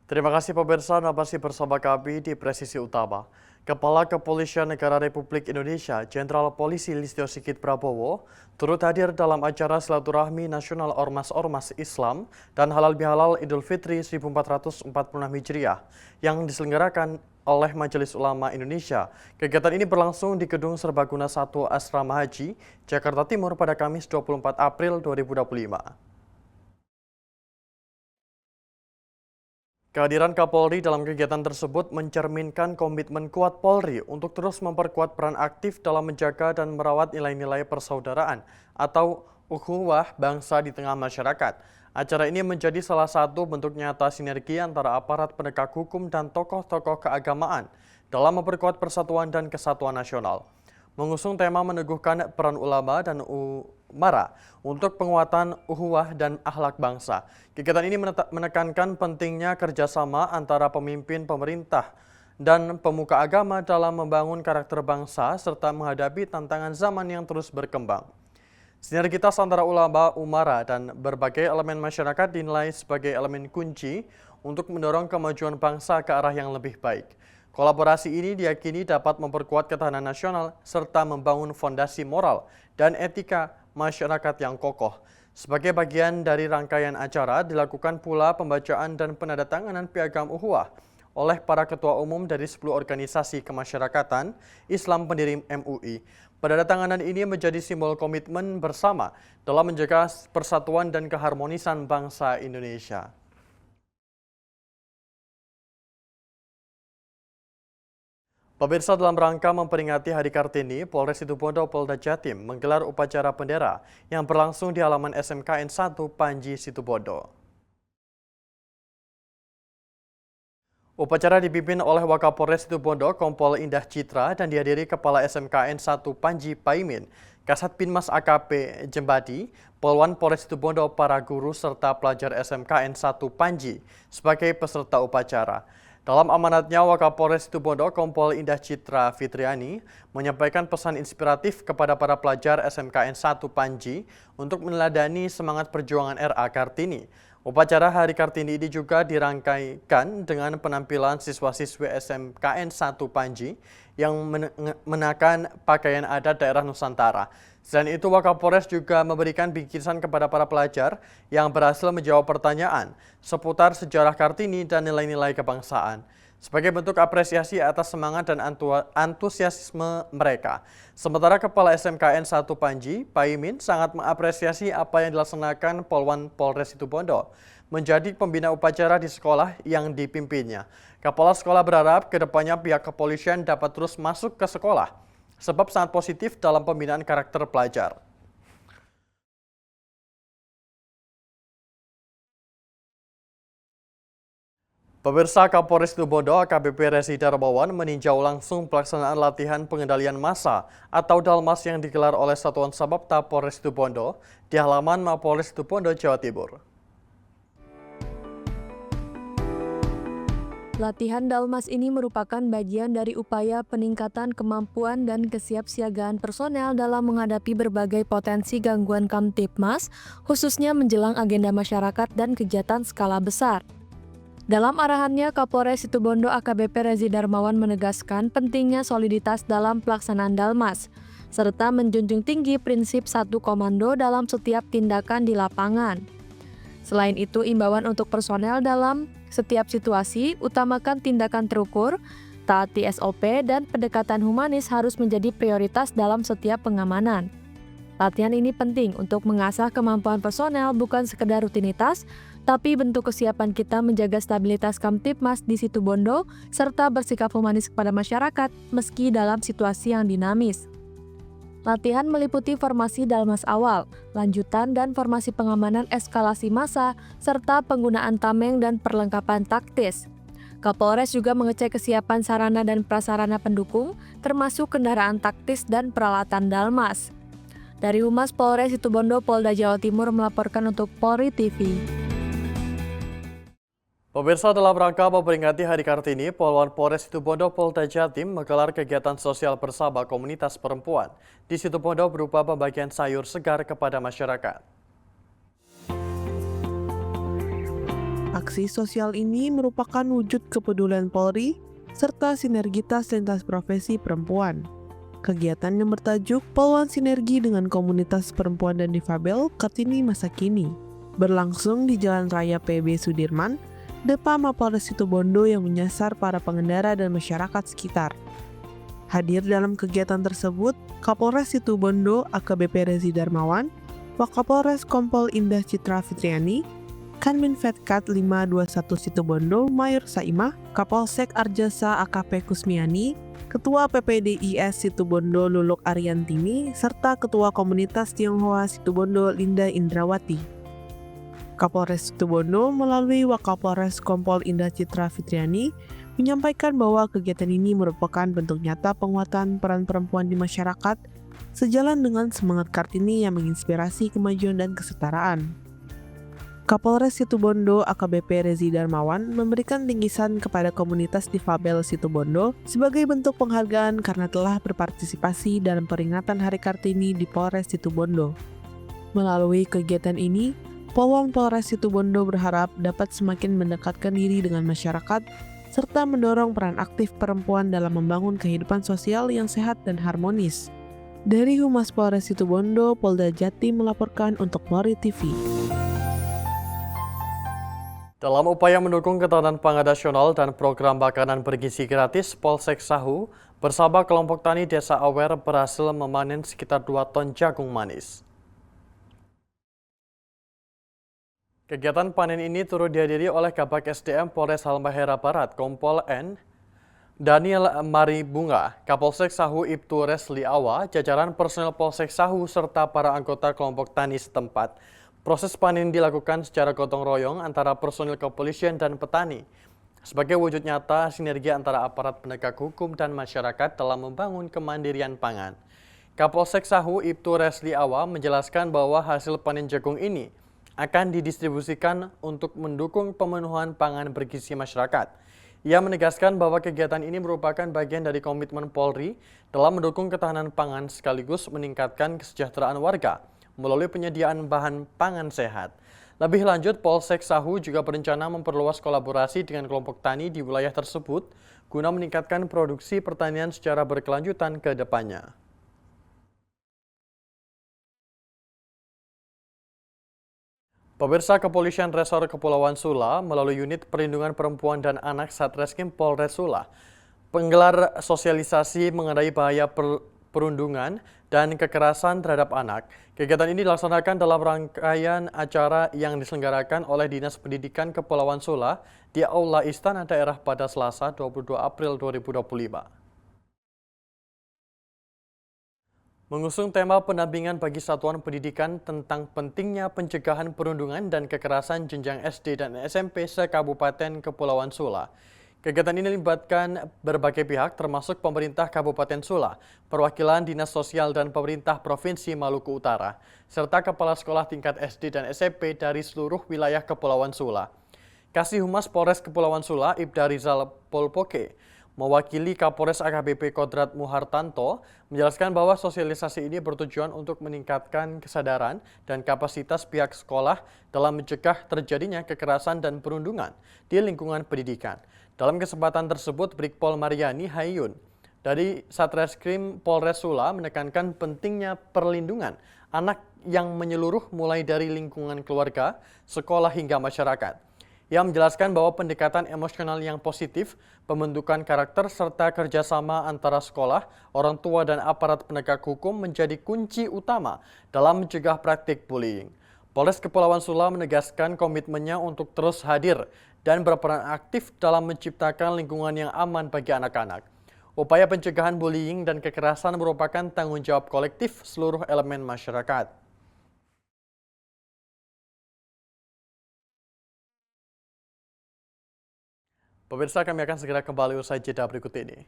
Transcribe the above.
Terima kasih pemirsa, Anda masih bersama kami di Presisi Utama. Kepala Kepolisian Negara Republik Indonesia, Jenderal Polisi Listio Sigit Prabowo, turut hadir dalam acara silaturahmi nasional Ormas-Ormas Islam dan Halal Bihalal Idul Fitri 1446 Hijriah yang diselenggarakan oleh Majelis Ulama Indonesia. Kegiatan ini berlangsung di Gedung Serbaguna 1 Asrama Haji, Jakarta Timur pada Kamis 24 April 2025. Kehadiran Kapolri dalam kegiatan tersebut mencerminkan komitmen kuat Polri untuk terus memperkuat peran aktif dalam menjaga dan merawat nilai-nilai persaudaraan atau ukhuwah bangsa di tengah masyarakat. Acara ini menjadi salah satu bentuk nyata sinergi antara aparat penegak hukum dan tokoh-tokoh keagamaan dalam memperkuat persatuan dan kesatuan nasional. Mengusung tema meneguhkan peran ulama dan umara untuk penguatan ukhuwah dan akhlak bangsa. Kegiatan ini menekankan pentingnya kerjasama antara pemimpin pemerintah dan pemuka agama dalam membangun karakter bangsa serta menghadapi tantangan zaman yang terus berkembang. Sinergitas antara ulama, umara, dan berbagai elemen masyarakat dinilai sebagai elemen kunci untuk mendorong kemajuan bangsa ke arah yang lebih baik. Kolaborasi ini diyakini dapat memperkuat ketahanan nasional serta membangun fondasi moral dan etika masyarakat yang kokoh. Sebagai bagian dari rangkaian acara, dilakukan pula pembacaan dan penandatanganan piagam ukhuwah oleh para ketua umum dari 10 organisasi kemasyarakatan Islam pendiri MUI. Penandatanganan ini menjadi simbol komitmen bersama dalam menjaga persatuan dan keharmonisan bangsa Indonesia. Pemirsa, dalam rangka memperingati Hari Kartini, Polres Situbondo Polda Jatim menggelar upacara bendera yang berlangsung di halaman SMKN 1 Panji Situbondo. Upacara dipimpin oleh Wakapolres Situbondo Kompol Indah Citra dan dihadiri Kepala SMKN 1 Panji Paimin, Kasat Pinmas AKP Jembadi, Polwan Polres Situbondo, para guru serta pelajar SMKN 1 Panji sebagai peserta upacara. Dalam amanatnya, Wakapolres Situbondo Kompol Indah Citra Fitriani menyampaikan pesan inspiratif kepada para pelajar SMKN 1 Panji untuk meneladani semangat perjuangan RA Kartini. Upacara Hari Kartini ini juga dirangkaikan dengan penampilan siswa-siswi SMKN 1 Panji yang mengenakan pakaian adat daerah Nusantara. Selain itu, Wakapolres juga memberikan bingkisan kepada para pelajar yang berhasil menjawab pertanyaan seputar sejarah Kartini dan nilai-nilai kebangsaan. Sebagai bentuk apresiasi atas semangat dan antusiasme mereka. Sementara Kepala SMKN 1 Panji, Paimin, sangat mengapresiasi apa yang dilaksanakan Polwan Polres Situbondo menjadi pembina upacara di sekolah yang dipimpinnya. Kepala sekolah berharap kedepannya pihak kepolisian dapat terus masuk ke sekolah, sebab sangat positif dalam pembinaan karakter pelajar. Pemirsa, Kapolres Situbondo AKBP Resi Darmawan meninjau langsung pelaksanaan latihan pengendalian massa atau Dalmas yang digelar oleh Satuan Samapta Polres Situbondo di halaman Mapolres Situbondo, Jawa Timur. Latihan Dalmas ini merupakan bagian dari upaya peningkatan kemampuan dan kesiapsiagaan personel dalam menghadapi berbagai potensi gangguan Kamtibmas, khususnya menjelang agenda masyarakat dan kegiatan skala besar. Dalam arahannya, Kapolres Situbondo AKBP Resi Darmawan menegaskan pentingnya soliditas dalam pelaksanaan Dalmas, serta menjunjung tinggi prinsip satu komando dalam setiap tindakan di lapangan. Selain itu, imbauan untuk personel dalam setiap situasi, utamakan tindakan terukur, taati SOP, dan pendekatan humanis harus menjadi prioritas dalam setiap pengamanan. Latihan ini penting untuk mengasah kemampuan personel bukan sekedar rutinitas, tapi bentuk kesiapan kita menjaga stabilitas Kamtibmas di Situbondo serta bersikap humanis kepada masyarakat meski dalam situasi yang dinamis. Latihan meliputi formasi Dalmas awal, lanjutan dan formasi pengamanan eskalasi massa, serta penggunaan tameng dan perlengkapan taktis. Kapolres juga mengecek kesiapan sarana dan prasarana pendukung, termasuk kendaraan taktis dan peralatan Dalmas. Dari Humas Polres Situbondo Polda Jawa Timur melaporkan untuk Polri TV. Pemirsa, dalam rangka memperingati Hari Kartini, Polwan Polres Situbondo Polda Jatim menggelar kegiatan sosial bersama komunitas perempuan di Situbondo berupa pembagian sayur segar kepada masyarakat. Aksi sosial ini merupakan wujud kepedulian Polri serta sinergitas lintas profesi perempuan. Kegiatan yang bertajuk Poluan Sinergi dengan Komunitas Perempuan dan Difabel Kartini Masa Kini berlangsung di Jalan Raya PB Sudirman, depan Mapolres Situbondo yang menyasar para pengendara dan masyarakat sekitar. Hadir dalam kegiatan tersebut, Kapolres Situbondo AKBP Rezi Darmawan, Wakapolres Kompol Indah Citra Fitriani, Kanminfedkat 521 Situbondo Mayor Saimah, Kapolsek Arjasa AKP Kusmiani, Ketua PPDIS Situbondo Luluk Ariantini, serta Ketua Komunitas Tionghoa Situbondo Linda Indrawati. Kapolres Situbondo melalui Wakapolres Kompol Indah Citra Fitriani menyampaikan bahwa kegiatan ini merupakan bentuk nyata penguatan peran perempuan di masyarakat sejalan dengan semangat Kartini yang menginspirasi kemajuan dan kesetaraan. Kapolres Situbondo AKBP Rezi Darmawan memberikan bingkisan kepada komunitas difabel Situbondo sebagai bentuk penghargaan karena telah berpartisipasi dalam peringatan Hari Kartini di Polres Situbondo. Melalui kegiatan ini, Polwan Polres Situbondo berharap dapat semakin mendekatkan diri dengan masyarakat serta mendorong peran aktif perempuan dalam membangun kehidupan sosial yang sehat dan harmonis. Dari Humas Polres Situbondo, Polda Jatim melaporkan untuk Polri TV. Dalam upaya mendukung ketahanan pangan nasional dan program makanan bergizi gratis, Polsek Sahu bersama kelompok tani Desa Awer berhasil memanen sekitar 2 ton jagung manis. Kegiatan panen ini turut dihadiri oleh Kabak SDM Polres Halmahera Barat, Kompol N. Daniel Maribunga, Kapolsek Sahu Ibtu Resli Awa, jajaran personel Polsek Sahu serta para anggota kelompok tani setempat. Proses panen dilakukan secara gotong royong antara personil kepolisian dan petani. Sebagai wujud nyata sinergi antara aparat penegak hukum dan masyarakat dalam membangun kemandirian pangan. Kapolsek Sahu Ibtu Resli Awa menjelaskan bahwa hasil panen jagung ini akan didistribusikan untuk mendukung pemenuhan pangan bergizi masyarakat. Ia menegaskan bahwa kegiatan ini merupakan bagian dari komitmen Polri dalam mendukung ketahanan pangan sekaligus meningkatkan kesejahteraan warga melalui penyediaan bahan pangan sehat. Lebih lanjut, Polsek Sahu juga berencana memperluas kolaborasi dengan kelompok tani di wilayah tersebut guna meningkatkan produksi pertanian secara berkelanjutan ke depannya. Pemirsa, Kepolisian Resor Kepulauan Sula melalui Unit Perlindungan Perempuan dan Anak Satreskrim Polres Sula menggelar sosialisasi mengenai bahaya perundungan dan kekerasan terhadap anak. Kegiatan ini dilaksanakan dalam rangkaian acara yang diselenggarakan oleh Dinas Pendidikan Kepulauan Sula di Aula Istana Daerah pada Selasa 22 April 2025. Mengusung tema pendampingan bagi satuan pendidikan tentang pentingnya pencegahan perundungan dan kekerasan jenjang SD dan SMP se-Kabupaten Kepulauan Sula. Kegiatan ini melibatkan berbagai pihak termasuk pemerintah Kabupaten Sula, perwakilan Dinas Sosial dan pemerintah Provinsi Maluku Utara, serta kepala sekolah tingkat SD dan SMP dari seluruh wilayah Kepulauan Sula. Kasih Humas Polres Kepulauan Sula, Ibda Rizal Polpoke, mewakili Kapolres AKBP Kodrat Muhartanto, menjelaskan bahwa sosialisasi ini bertujuan untuk meningkatkan kesadaran dan kapasitas pihak sekolah dalam mencegah terjadinya kekerasan dan perundungan di lingkungan pendidikan. Dalam kesempatan tersebut, Brigpol Mariani Hayun dari Satreskrim Polres Sula menekankan pentingnya perlindungan anak yang menyeluruh mulai dari lingkungan keluarga, sekolah hingga masyarakat. Ia menjelaskan bahwa pendekatan emosional yang positif, pembentukan karakter, serta kerjasama antara sekolah, orang tua, dan aparat penegak hukum menjadi kunci utama dalam mencegah praktik bullying. Polres Kepulauan Sula menegaskan komitmennya untuk terus hadir dan berperan aktif dalam menciptakan lingkungan yang aman bagi anak-anak. Upaya pencegahan bullying dan kekerasan merupakan tanggung jawab kolektif seluruh elemen masyarakat. Pemirsa, kami akan segera kembali usai jeda berikut ini.